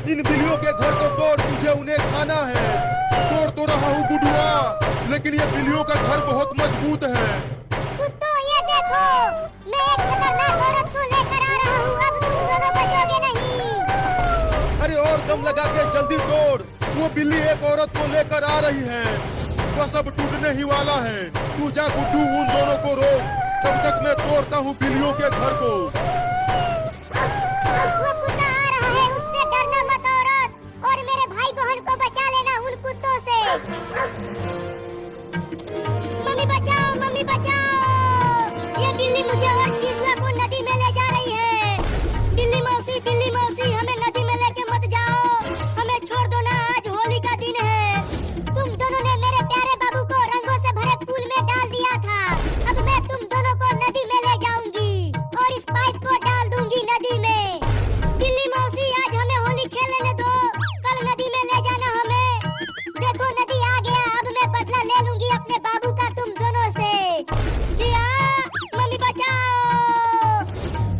इन बिल्लियों के घर को तोड़, तुझे उन्हें खाना है। तोड़ तो रहा हूँ गुडुआ, लेकिन ये बिल्लियों का घर बहुत मजबूत है। कुत्तों ये देखो, मैं एक खतरनाक औरत को लेकर आ रहा हूँ, अब तुम दोनों बचोगे नहीं। अरे और दम लगा के जल्दी तोड़, वो बिल्ली एक औरत को लेकर आ रही है। बस अब टूटने ही वाला है। तू जा गुड्डू, उन दोनों को रोक, तब तक मैं तोड़ता हूँ बिल्लियों के घर को। वो कुत्ता आ रहा है, उससे डरना मत औरत, और मेरे भाई बहन को बचा लेना उन कुत्तों से। मम्मी बचाओ, मम्मी बचाओ, ये बिल्ली मुझे और चिंटुआ को नदी में ले जा रही है। बिल्ली मौसी हमें नदी में लेके मत जाओ, हमें छोड़ दो ना, आज होली का दिन है। तुम दोनों ने मेरे प्यारे बाबू को रंगों से भरे पूल में डाल दिया था, अब मैं तुम दोनों को नदी में ले जाऊंगी और इस पाइप को डाल दूंगी नदी में। बिल्ली मौसी आज हमें होली खेलने दो, कल नदी में ले जाना हमें। देखो नदी आ गया, अब मैं बदला ले लूंगी अपने बाबू का तुम दोनों से। दिया, मम्मी बचाओ।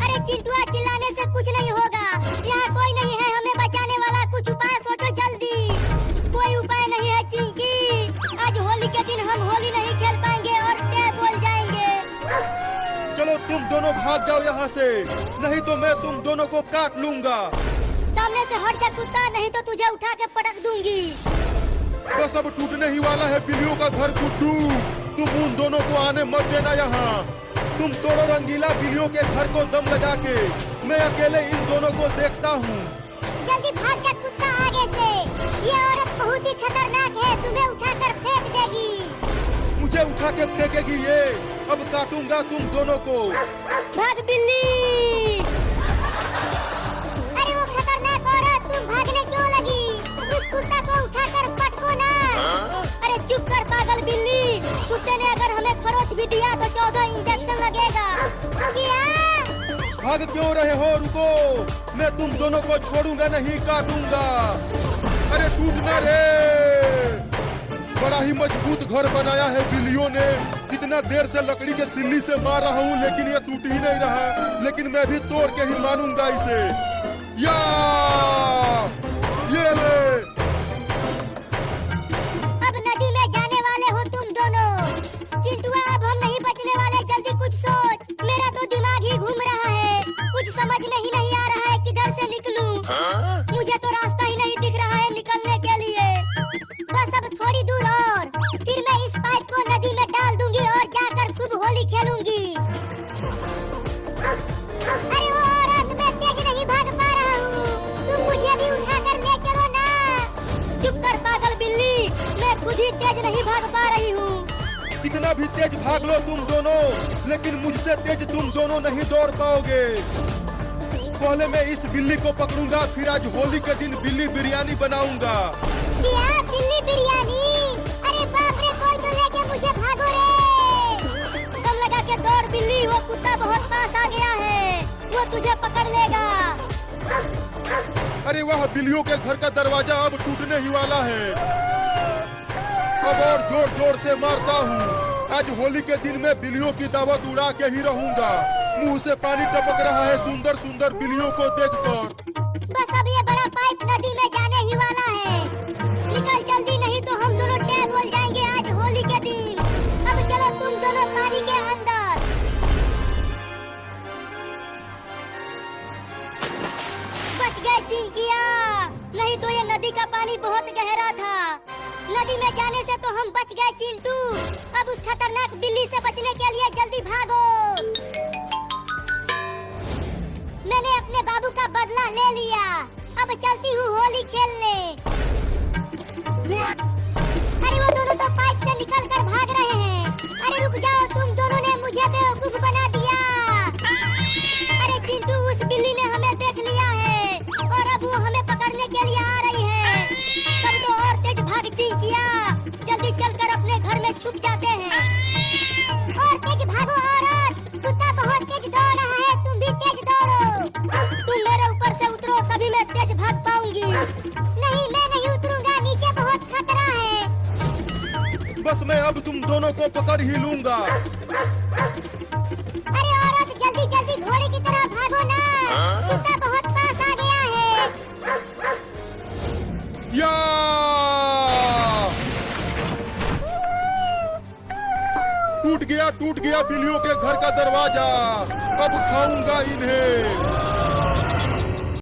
अरे चिंटुआ, चिल्लाने से कुछ नहीं होगा, यहाँ कोई नहीं है हमें बचाने वाला, कुछ उपाय सोचो जल्दी। कोई उपाय नहीं है चिंकी, आज होली के दिन हम होली नहीं खेल पाएंगे और टे बोल जाएंगे। चलो तुम दोनों भाग जाओ यहाँ से, नहीं तो मैं तुम दोनों को काट लूंगा। सामने से हट जा कुत्ता, नहीं तो तुझे उठा के पटक दूंगी। बस अब टूटने ही वाला है बिल्लियों का घर गुड्डू, तुम उन दोनों को आने मत देना यहाँ। तुम तोड़ो रंगीला बिल्लियों के घर को दम लगा के, मैं अकेले इन दोनों को देखता हूँ। जल्दी भाग जा कुत्ता आगे से, ये औरत बहुत ही खतरनाक है, तुम्हें उठाकर फेंक देगी। मुझे उठा के फेंकेगी ये, अब काटूंगा तुम दोनों को। भाग बिल्ली। अरे वो खतरनाक औरत, तुम भागने क्यों लगी? इस कुत्ता को उठाकर पटको ना। अरे चुप कर पागल बिल्ली, कुत्ते ने अगर हमें खरोच भी दिया तो 14 इंजेक्शन लगेगा। भाग क्यों रहे हो, रुको, मैं तुम दोनों को छोड़ूंगा नहीं, काटूंगा। अरे टूटना रे, बड़ा ही मजबूत घर बनाया है बिल्लियों ने। इतना देर से लकड़ी के सिल्ली से मार रहा हूँ, लेकिन ये टूट ही नहीं रहा, लेकिन मैं भी तोड़ के ही मानूंगा इसे। या ये ले। अब नदी में जाने वाले हो तुम दोनों। चिंटुआ, अब हम नहीं बचने वाले, जल्दी कुछ सोच, मेरा तो दिमाग ही घूम रहा है, कुछ समझ में ही नहीं आ रहा है किधर से निकलूं। मुझे तो रास्ता ही नहीं दिख रहा है निकलने के लिए। बस अब थोड़ी दूर और, फिर मैं इस पाइप को नदी में डाल दूंगी और जाकर खूब होली खेलूंगी। अरे वो औरत, मैं तेज नहीं भाग पा रहा हूँ, तुम मुझे भी उठाकर ले चलो ना। चुप कर पागल बिल्ली, मैं खुद ही तेज नहीं भाग पा रही हूँ। कितना भी तेज भाग लो तुम दोनों, लेकिन मुझसे तेज तुम दोनों नहीं दौड़ पाओगे। पहले मैं इस बिल्ली को पकड़ूंगा, फिर आज होली के दिन बिल्ली बिरयानी बनाऊंगा। क्या बिल्ली बिरयानी? अरे बाप रे, कोई तो लेके मुझे भागो रे। दम लगा के दौड़ बिल्ली, वो कुत्ता बहुत पास आ गया है, वो तुझे पकड़ लेगा। अरे वाह, बिल्लियों के घर का दरवाजा अब टूटने ही वाला है। अब और जोर जोर से मारता हूँ, आज होली के दिन में बिल्लियों की दावत उड़ा के ही रहूंगा। मुंह से पानी टपक रहा है सुंदर सुंदर बिल्लियों को देखकर। बस अब ये बड़ा पाइप नदी में जाने ही वाला है, निकल जल्दी, नहीं तो हम दोनों टे बोल जाएंगे आज होली के दिन। अब चलो तुम दोनों पानी के अंदर। बच गए चिंकिया, नहीं तो ये नदी का पानी बहुत गहरा था। नदी में जाने से तो हम बच गए चिंटू। अब उस खतरनाक बिल्ली से बचने के लिए जल्दी भागो। मैंने अपने बाबू का बदला ले लिया, अब चलती हूँ होली खेलने। अरे वो दोनों तो पाइप से निकल कर भाग रहे हैं। अरे रुक जाओ, तुम दोनों ने मुझे बेवकूफ बना दिया। अरे चिंटू, उस बिल्ली ने हमें देख लिया है और अब वो हमें पकड़ने के लिए आ रही है। तब तो और तेज भाग चिंकिया, जल्दी चलकर अपने घर में छुप जाते हैं। और तेज भागो औरत, कुत्ता बहुत तेज दौड़ रहा है, तुम भी तेज दौड़ो। तुम मेरे ऊपर से उतरो, तभी मैं तेज भाग पाऊंगी। नहीं, मैं नहीं उतरूंगा, नीचे बहुत खतरा है। बस मैं अब तुम दोनों को पकड़ ही लूंगा। अरे औरत, जल्दी जल्दी घोड़े की तरह भागो ना, कुत्ता बहुत पास आ गया है। टूट गया बिल्लियों के घर का दरवाजा। अब खाऊंगा इन्हें।